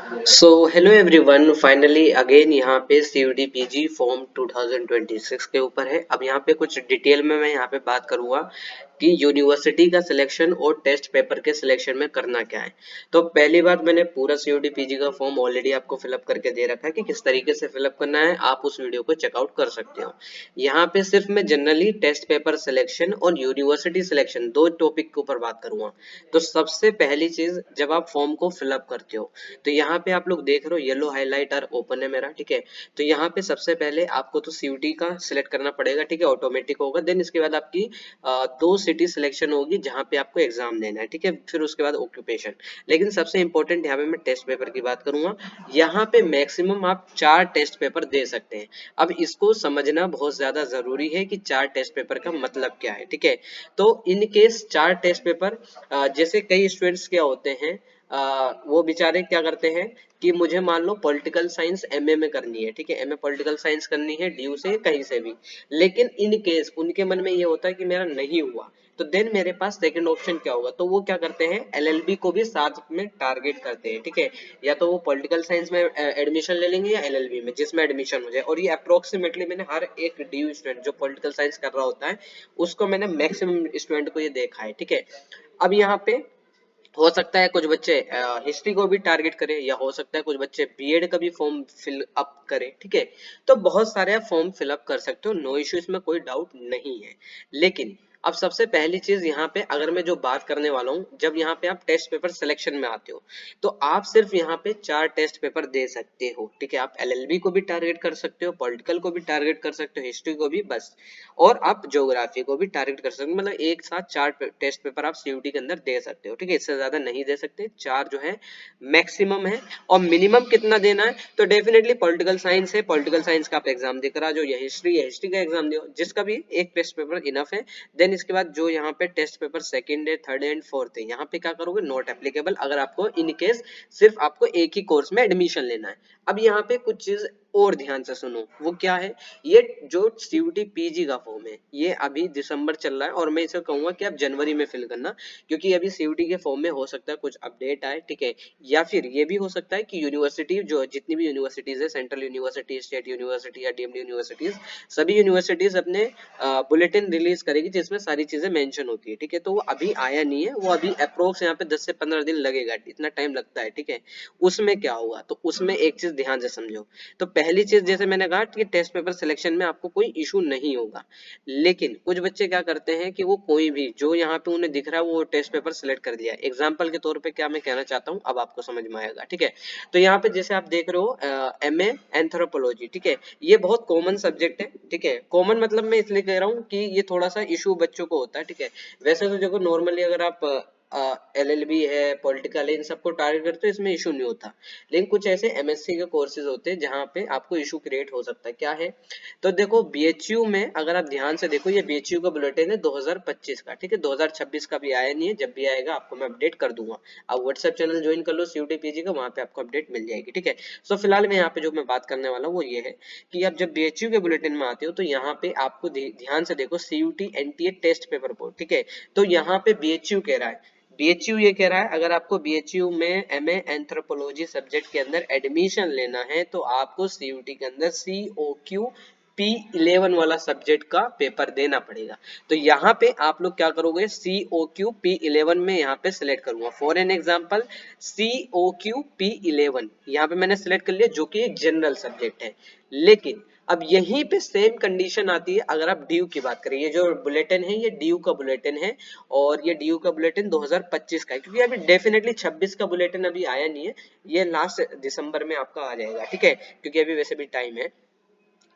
So hello everyone, finally again यहाँ पे सीयूडी PG form 2026 के ऊपर है। अब यहाँ पे कुछ डिटेल में मैं यहाँ पे बात करूंगा कि यूनिवर्सिटी का सिलेक्शन और टेस्ट पेपर के सिलेक्शन में करना क्या है। तो पहली बात, मैंने पूरा सीयूडी पीजी का फॉर्म ऑलरेडी आपको फिलअप करके दे रखा है कि किस तरीके से फिलअप करना है। आप उस वीडियो को चेकआउट कर सकते हो। यहाँ पे सिर्फ मैं जनरली टेस्ट पेपर सिलेक्शन और यूनिवर्सिटी सिलेक्शन दो टॉपिक के ऊपर बात करूंगा। तो सबसे पहली चीज, जब आप फॉर्म को फिलअप करते हो तो यहाँ पे आप लोग देख रहे हो येलो हाईलाइट और ओपन है मेरा, ठीक है। तो यहाँ पे सबसे पहले आपको तो सीयूटी का सिलेक्ट करना पड़ेगा, ठीक है, ऑटोमेटिक होगा। देन इसके बाद आपकी दो सिटी सिलेक्शन होगी जहाँ पे आपको एग्जाम देना है, ठीक है। फिर उसके बाद ऑक्यूपेशन। लेकिन सबसे इंपॉर्टेंट यहाँ पे मैं टेस्ट पेपर की बात करूंगा। यहाँ पे मैक्सिमम आप 4 टेस्ट पेपर दे सकते हैं। अब इसको समझना बहुत ज्यादा जरूरी है कि 4 टेस्ट पेपर का मतलब क्या है, ठीक है। तो इन केस 4 टेस्ट पेपर, जैसे कई स्टूडेंट्स क्या होते हैं, वो बेचारे क्या करते हैं कि मुझे मान लो पॉलिटिकल साइंस एमए में करनी है, ठीक है, एमए पॉलिटिकल साइंस करनी है ड्यू से कहीं से भी। लेकिन इन केस उनके मन में ये होता है कि मेरा नहीं हुआ, तो देन मेरे पास सेकंड ऑप्शन क्या होगा, तो वो क्या करते हैं एलएलबी को भी साथ में टारगेट करते हैं, ठीक है। या तो वो पॉलिटिकल साइंस में एडमिशन ले लेंगे या एलएलबी में, जिसमें एडमिशन हो जाए। और ये अप्रोक्सीमेटली मैंने हर एक ड्यू स्टूडेंट जो पॉलिटिकल साइंस कर रहा होता है उसको मैंने मैक्सिमम स्टूडेंट को ये देखा है, ठीक है। अब यहाँ पे हो सकता है कुछ बच्चे हिस्ट्री को भी टारगेट करें, या हो सकता है कुछ बच्चे बीएड का भी फॉर्म फिल अप करें, ठीक है। तो बहुत सारे आप फॉर्म फिलअप कर सकते हो, नो इश्यू, इसमें कोई डाउट नहीं है। लेकिन अब सबसे पहली चीज यहाँ पे अगर मैं जो बात करने वाला हूँ, जब यहाँ पे आप टेस्ट पेपर सिलेक्शन में आते हो तो आप सिर्फ यहाँ पे 4 टेस्ट पेपर दे सकते हो, ठीक है। आप एलएलबी को भी टारगेट कर सकते हो, पॉलिटिकल को भी टारगेट कर सकते हो, हिस्ट्री को भी, बस। और आप ज्योग्राफी को भी टारगेट कर सकते हो। मतलब एक साथ 4 टेस्ट पेपर आप सीयूटी के अंदर दे सकते हो, ठीक है। इससे ज्यादा नहीं दे सकते, 4 जो है मैक्सिमम है। और मिनिमम कितना देना है, तो डेफिनेटली पॉलिटिकल साइंस है, पॉलिटिकल साइंस का आप एग्जाम देकर आ जाओ, या हिस्ट्री है, हिस्ट्री का एग्जाम दो, जिसका भी एक टेस्ट पेपर इनफ है। देन इसके बाद जो यहाँ पे टेस्ट पेपर सेकंड है, थर्ड एंड फोर्थ है, यहाँ पे क्या करोगे, नॉट एप्लीकेबल, अगर आपको इन केस सिर्फ आपको एक ही कोर्स में एडमिशन लेना है। अब यहाँ पे कुछ चीज और ध्यान से सुनो, वो क्या है, ये जो सीयूटी पीजी का फॉर्म है ये अभी दिसंबर चल रहा है, और मैं इसे कहूंगा कि आप जनवरी में फिल करना, क्योंकि अभी सीयूटी के फॉर्म में हो सकता है कुछ अपडेट आए, ठीक है। या फिर ये भी हो सकता है कि यूनिवर्सिटी, जो जितनी भी यूनिवर्सिटीज है, सेंट्रल यूनिवर्सिटी, स्टेट यूनिवर्सिटी या डीम्ड यूनिवर्सिटीज, सभी यूनिवर्सिटीज अपने बुलेटिन रिलीज करेगी जिसमें सारी चीजें मेंशन होती है, ठीक है। तो वो अभी आया नहीं है, वो अभी अप्रोक्स यहाँ पे 10 से 15 दिन लगेगा, इतना टाइम लगता है, ठीक है। उसमें क्या होगा, तो उसमें एक चीज ध्यान से समझो। तो पहली चीज, जैसे मैंने कहा कि टेस्ट पेपर सिलेक्शन में आपको कोई इशू नहीं होगा। लेकिन कुछ बच्चे क्या करते हैं कि वो कोई भी जो यहाँ पे उन्हें दिख रहा है वो टेस्ट पेपर सिलेक्ट कर लिया। एग्जाम्पल के तौर पे क्या मैं कहना चाहता हूँ अब आपको समझ में आएगा, ठीक है। तो यहाँ पे जैसे आप देख रहे हो एमए एंथ्रोपोलॉजी, ठीक है, ये बहुत कॉमन सब्जेक्ट है, ठीक है। कॉमन मतलब मैं इसलिए कह रहा हूँ कि ये थोड़ा सा इशू बच्चों को होता है, ठीक है। वैसे तो देखो नॉर्मली अगर आप एलएलबी है, पॉलिटिकल है, इन सबको टारगेट करते हो, इसमें इशू नहीं होता। लेकिन कुछ ऐसे एमएससी के कोर्सेज होते हैं जहाँ पे आपको इशू क्रिएट हो सकता है, क्या है, तो देखो बीएचयू में अगर आप ध्यान से देखो, ये बीएचयू का बुलेटिन है 2025 का, ठीक है। 2026 का भी आया नहीं है, जब भी आएगा आपको मैं अपडेट कर दूंगा। आप व्हाट्सएप चैनल ज्वाइन कर लो सीयूटी पीजी का, वहां पे आपको अपडेट मिल जाएगी, ठीक है। सो फिलहाल मैं यहाँ पे जो मैं बात करने वाला हूँ वो ये है कि आप जब बीएचयू के बुलेटिन में आते हो तो यहाँ पे आपको ध्यान से देखो, CUT NTA test paper board, ठीक है। तो यहाँ पे बीएचयू कह रहा है, बीएचयू ये कह रहा है अगर आपको बीएचयू में एमए एंथ्रोपोलॉजी सब्जेक्ट के अंदर एडमिशन लेना है तो आपको सीयूटी के अंदर सीओक्यू P11 वाला सब्जेक्ट का पेपर देना पड़ेगा। तो यहाँ पे आप लोग क्या करोगे, COQ P11 में यहाँ पे सिलेक्ट करूंगा for an example, COQ P11 यहाँ पे मैंने सिलेक्ट कर लिया, जो कि एक जनरल सब्जेक्ट है। लेकिन अब यहीं पे सेम कंडीशन आती है अगर आप ड्यू की बात करें। ये जो बुलेटिन है ये ड्यू का बुलेटिन है, और ये ड्यू का बुलेटिन 2025 का है, क्योंकि अभी डेफिनेटली 26 का बुलेटिन अभी आया नहीं है, ये लास्ट दिसंबर में आपका आ जाएगा, ठीक है, क्योंकि अभी वैसे भी टाइम है।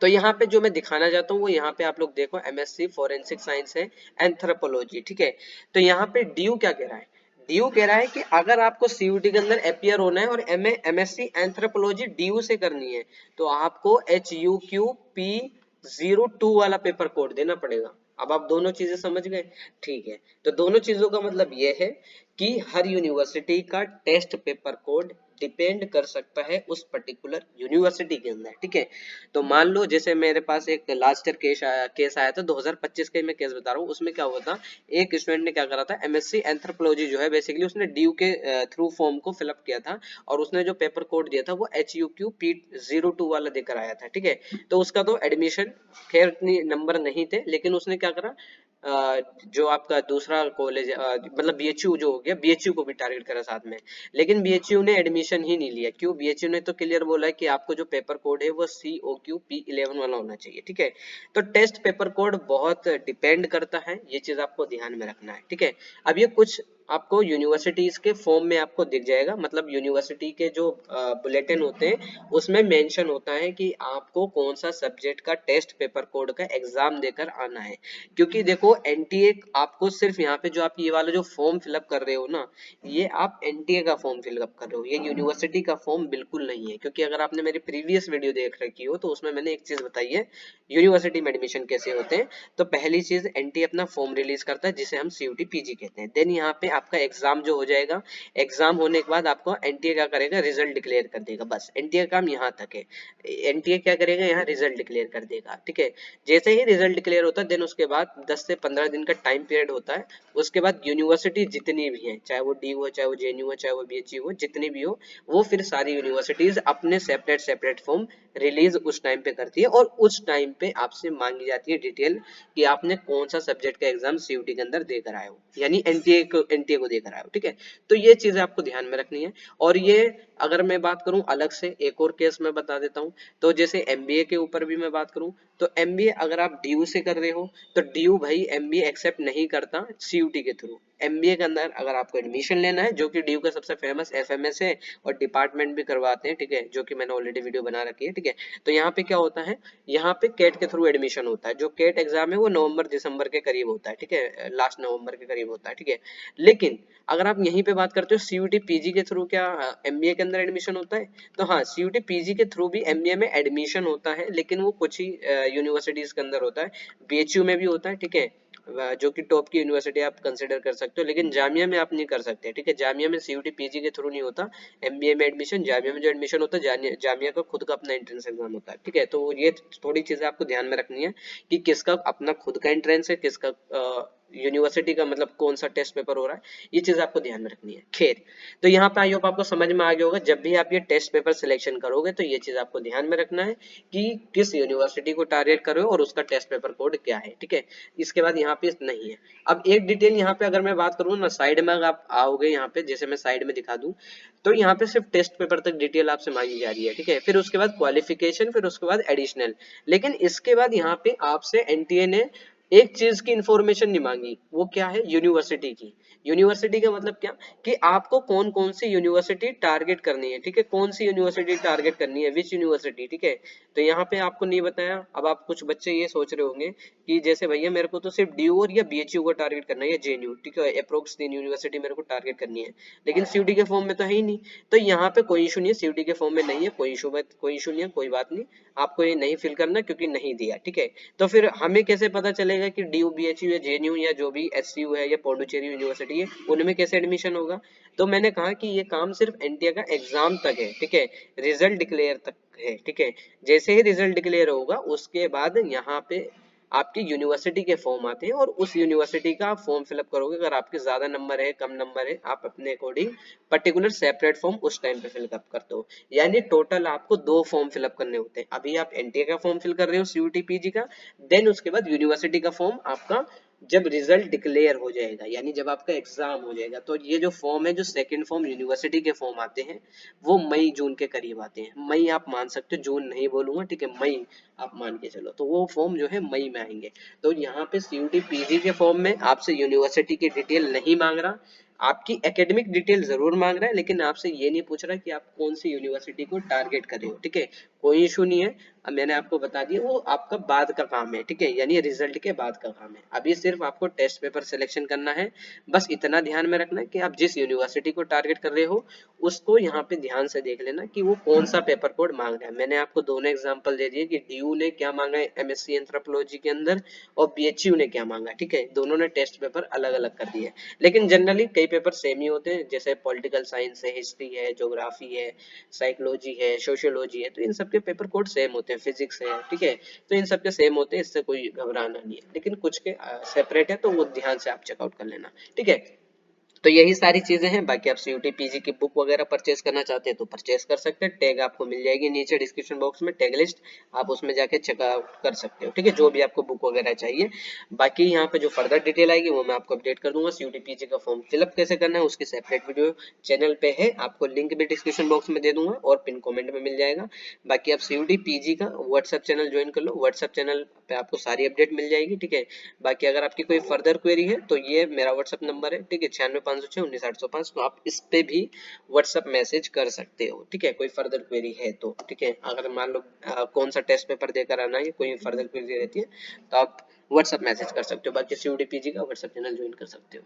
तो यहाँ पे जो मैं दिखाना चाहता हूँ वो यहाँ पे आप लोग देखो, एमएससी फोरेंसिक साइंस है, एंथ्रोपोलॉजी, ठीक है। तो यहाँ पे ड्यू क्या कह रहा है, ड्यू कह रहा है कि अगर आपको सीयूटी के अंदर अपियर होना है और एमएससी एंथ्रोपोलॉजी ड्यू से करनी है तो आपको HUQ P02 वाला पेपर कोड देना पड़ेगा। अब आप दोनों चीजें समझ गए, ठीक है। तो दोनों चीजों का मतलब ये है कि हर यूनिवर्सिटी का टेस्ट पेपर कोड डिपेंड कर सकता है उस पर्टिकुलर यूनिवर्सिटी के अंदर, ठीक है। तो मान लो जैसे मेरे पास एक लास्ट ईयर केस आया था 2025 का मैं केस बता रहा हूँ। उसमें क्या हुआ था, एक स्टूडेंट ने क्या करा था, एमएससी एंथ्रोपोलॉजी जो है बेसिकली उसने ड्यू के थ्रू फॉर्म को फिलअप किया था, और उसने जो पेपर कोड दिया था वो HUQ P02 वाला देकर आया था, ठीक है। तो उसका तो एडमिशन खैर इतनी नंबर नहीं थे, लेकिन उसने क्या करा, जो आपका दूसरा कॉलेज मतलब बीएचयू जो हो गया, बीएचयू को भी टारगेट करा साथ में, लेकिन बीएचयू ने एडमिशन ही नहीं लिया। क्यों? बीएचयू ने तो क्लियर बोला है कि आपको जो पेपर कोड है वो COQ P11 वाला होना चाहिए, ठीक है। तो टेस्ट पेपर कोड बहुत डिपेंड करता है, ये चीज आपको ध्यान में रखना है, ठीक है। अब ये कुछ आपको यूनिवर्सिटीज के फॉर्म में आपको दिख जाएगा, मतलब यूनिवर्सिटी के जो बुलेटिन होते हैं उसमें मेंशन होता है कि आपको कौन सा सब्जेक्ट का टेस्ट पेपर कोड का एग्जाम देकर आना है। क्योंकि देखो एनटीए आपको सिर्फ यहाँ पे जो आप ये वाला जो फॉर्म फिलअप कर रहे हो ना, ये आप एनटीए का फॉर्म फिलअप कर रहे हो, ये यूनिवर्सिटी का फॉर्म बिल्कुल नहीं है। क्योंकि अगर आपने मेरी प्रीवियस वीडियो देख रखी हो तो उसमें मैंने एक चीज बताई है यूनिवर्सिटी में एडमिशन कैसे होते हैं। तो पहली चीज एनटीए अपना फॉर्म रिलीज करता है जिसे हम CUT PG कहते हैं। देन यहाँ पे आपका एग्जाम जो हो जाएगा, एग्जाम होने के बाद आपको एनटीए क्या करेगा, रिजल्ट डिक्लेयर कर देगा, बस एनटीए का काम यहाँ तक है। एनटीए क्या करेगा, यहाँ रिजल्ट डिक्लेयर कर देगा, ठीक है। जैसे ही रिजल्ट डिक्लेयर होता है देन उसके बाद 10 से 15 दिन का टाइम पीरियड होता है। उसके बाद यूनिवर्सिटी जितनी भी हैं, चाहे वो डी हो, चाहे वो जेएनयू हो, चाहे वो बीएचयू हो, जितनी भी हो, वो फिर सारी यूनिवर्सिटीज अपने सेपरेट सेपरेट फॉर्म रिलीज उस टाइम पे करती है, और उस टाइम पे आपसे मांगी जाती है डिटेल कि आपने कौन सा सब्जेक्ट का एग्जाम CUT के अंदर देकर आए हो, यानी एनटीए को देकर आए हो, ठीक है। तो ये चीजें आपको ध्यान में रखनी है। और ये अगर मैं बात करूं अलग से एक और केस मैं बता देता हूं, तो जैसे एमबीए के ऊपर भी मैं बात करूं, तो एमबीए अगर आप डीयू से कर रहे हो तो डीयू भाई एमबीए एक्सेप्ट नहीं करता CUT के थ्रू। एमबीए के अंदर अगर आपको एडमिशन लेना है, जो कि डीयू का सबसे फेमस एफएमएस है, और डिपार्टमेंट भी करवाते हैं, ठीक है, जो कि मैंने ऑलरेडी वीडियो बना रखी है, ठीक है। तो यहाँ पे क्या होता है, यहाँ पे केट के थ्रू एडमिशन होता है। जो केट एग्जाम है वो नवंबर दिसंबर के करीब होता है, ठीक है, लास्ट नवंबर के करीब होता है, ठीक है। लेकिन अगर आप यहीं पे बात करते हो CUT PG के थ्रू क्या एमबीए के अंदर एडमिशन होता है, तो हाँ CUT PG के थ्रू भी एमबीए में एडमिशन होता है, लेकिन वो कुछ ही यूनिवर्सिटीज के अंदर होता है। बीएचयू में भी होता है, ठीक है, जो कि टॉप की यूनिवर्सिटी आप कंसिडर कर सकते हो, लेकिन जामिया में आप नहीं कर सकते, ठीक है। जामिया में CUT PG के थ्रू नहीं होता एमबीए में एडमिशन। जामिया में जो एडमिशन होता है, जामिया का खुद का अपना एंट्रेंस एग्जाम होता है, ठीक है। तो ये थोड़ी चीजें आपको ध्यान में रखनी है कि किसका अपना खुद का एंट्रेंस है, किसका यूनिवर्सिटी का, मतलब कौन सा टेस्ट पेपर हो रहा है, ये चीज आपको ध्यान में रखनी है। खैर, तो यहाँ पे आई होप आपको समझ में आ गया होगा, जब भी आप ये टेस्ट पेपर सिलेक्शन करोगे तो ये चीज आपको ध्यान में रखना है कि किस यूनिवर्सिटी को टारगेट कर रहे हो और उसका टेस्ट पेपर कोड क्या है, ठीक है। इसके बाद यहाँ पे नहीं है। अब एक डिटेल यहाँ पे अगर मैं बात करूँ ना, साइड में अगर आप आओगे यहाँ पे, जैसे मैं साइड में दिखा दूं, तो यहाँ पे सिर्फ टेस्ट पेपर तक डिटेल आपसे मांगी जा रही है, ठीक है। फिर उसके बाद क्वालिफिकेशन, फिर उसके बाद एडिशनल। लेकिन इसके बाद यहाँ पे आपसे एनटीए ने एक चीज की इंफॉर्मेशन नहीं मांगी, वो क्या है, यूनिवर्सिटी की। यूनिवर्सिटी का मतलब क्या, कि आपको कौन कौन सी यूनिवर्सिटी टारगेट करनी है, ठीक है, कौन सी यूनिवर्सिटी टारगेट करनी है, विच यूनिवर्सिटी, ठीक है। तो यहाँ पे आपको नहीं बताया। अब आप कुछ बच्चे ये सोच रहे होंगे कि जैसे भैया मेरे को तो सिर्फ ड्यू और या बीएचयू को टारगेट करना है, या जेएनयू, ठीक है, अप्रोक्स 3 यूनिवर्सिटी मेरे को टारगेट करनी है, लेकिन CUT के फॉर्म में तो है ही नहीं। तो यहाँ पे कोई इशू नहीं है, CUT के फॉर्म में नहीं है, कोई इशू नहीं है, कोई बात नहीं। आपको ये नहीं फिल करना क्योंकि नहीं दिया, ठीक है। तो फिर हमें कैसे पता चलेगा कि ड्यू, बीएचयू या जेएनयू या जो भी एचसीयू है या पौंडुचेरी यूनिवर्सिटी है, उनमें कैसे एडमिशन होगा। तो मैंने कहा कि ये काम सिर्फ एनटीए का एग्जाम तक है, ठीक है, रिजल्ट डिक्लेयर तक है, ठीक है। जैसे ही रिजल्ट डिक्लेयर होगा उसके बाद यहाँ पे आपकी यूनिवर्सिटी के फॉर्म आते हैं, और उस यूनिवर्सिटी का आप फॉर्म फिलअप करोगे। अगर आपके ज्यादा नंबर है, कम नंबर है, आप अपने अकॉर्डिंग पर्टिकुलर सेपरेट फॉर्म उस टाइम पे फिलअप करते हो। यानी टोटल आपको 2 फॉर्म फिलअप करने होते हैं। अभी आप एनटीए का फॉर्म फिल कर रहे हो, CUT PG का, देन उसके बाद यूनिवर्सिटी का फॉर्म आपका जब रिजल्ट डिक्लेयर हो जाएगा, यानी जब आपका एग्जाम हो जाएगा, तो ये जो फॉर्म है, जो सेकंड फॉर्म यूनिवर्सिटी के फॉर्म आते हैं, वो मई जून के करीब आते हैं। मई आप मान सकते हो, जून नहीं बोलूंगा, ठीक है, मई आप मान के चलो। तो वो फॉर्म जो है मई में आएंगे। तो यहाँ पे CUT PG के फॉर्म में आपसे यूनिवर्सिटी की डिटेल नहीं मांग रहा, आपकी एकेडमिक डिटेल जरूर मांग रहा है, लेकिन आपसे ये नहीं पूछ रहा कि आप कौन सी यूनिवर्सिटी को टारगेट कर रहे हो, ठीक है। कोई इशू नहीं है। अब मैंने आपको बता दिया, वो आपका बाद का काम है, ठीक है, यानी रिजल्ट के बाद का काम है। अभी सिर्फ आपको टेस्ट पेपर सिलेक्शन करना है। बस इतना ध्यान में रखना है कि आप जिस यूनिवर्सिटी को टारगेट कर रहे हो उसको यहाँ पे ध्यान से देख लेना कि वो कौन सा पेपर कोड मांग रहा है। मैंने आपको दोनों एग्जांपल दे दिए कि डीयू ने क्या मांगा है एमएससी एंथ्रोपोलॉजी के अंदर, और बीएचयू ने क्या मांगा, ठीक है। दोनों ने टेस्ट पेपर अलग अलग कर दिए, लेकिन जनरली कई पेपर सेम ही होते हैं, जैसे पॉलिटिकल साइंस है, हिस्ट्री है, ज्योग्राफी है, साइकोलॉजी है, सोशियोलॉजी है, तो इन सबके पेपर कोड सेम होते हैं, फिजिक्स है, ठीक है। तो इन सबके सेम होते हैं, इससे कोई घबराना नहीं है, लेकिन कुछ के सेपरेट है, तो वो ध्यान से आप चेकआउट कर लेना, ठीक है। तो यही सारी चीजें हैं। बाकी आप सीयूटी पीजी की बुक वगैरह परचेज करना चाहते हैं तो परचेज कर सकते हैं, टैग आपको मिल जाएगी नीचे डिस्क्रिप्शन बॉक्स में, टैग लिस्ट, आप उसमें जाके चेकआउट कर सकते हो, ठीक है, जो भी आपको बुक वगैरह चाहिए। बाकी यहाँ पे जो फर्दर डिटेल आएगी वो मैं आपको अपडेट कर दूंगा। सीयूटी पीजी का फॉर्म फिलअप कैसे करना है उसकी सेपरेट वीडियो चैनल पे है, आपको लिंक भी डिस्क्रिप्शन बॉक्स में दे दूंगा और पिन कमेंट में मिल जाएगा। बाकी आप सीयूटी पीजी का व्हाट्सएप चैनल ज्वाइन कर लो, व्हाट्सएप चैनल पे आपको सारी अपडेट मिल जाएगी, ठीक है। बाकी अगर आपकी कोई फर्दर क्वेरी है तो ये मेरा व्हाट्सएप नंबर है, ठीक है, 965619 805, तो आप इस पे भी व्हाट्सएप मैसेज कर सकते हो, ठीक है, कोई फर्दर क्वेरी है तो, ठीक है। अगर मान लो कौन सा टेस्ट पेपर देकर आना है, कोई फर्दर क्वेरी रहती है तो आप व्हाट्सएप मैसेज कर सकते हो। बाकी सीयूडी पीजी का व्हाट्सएप चैनल ज्वाइन कर सकते हो।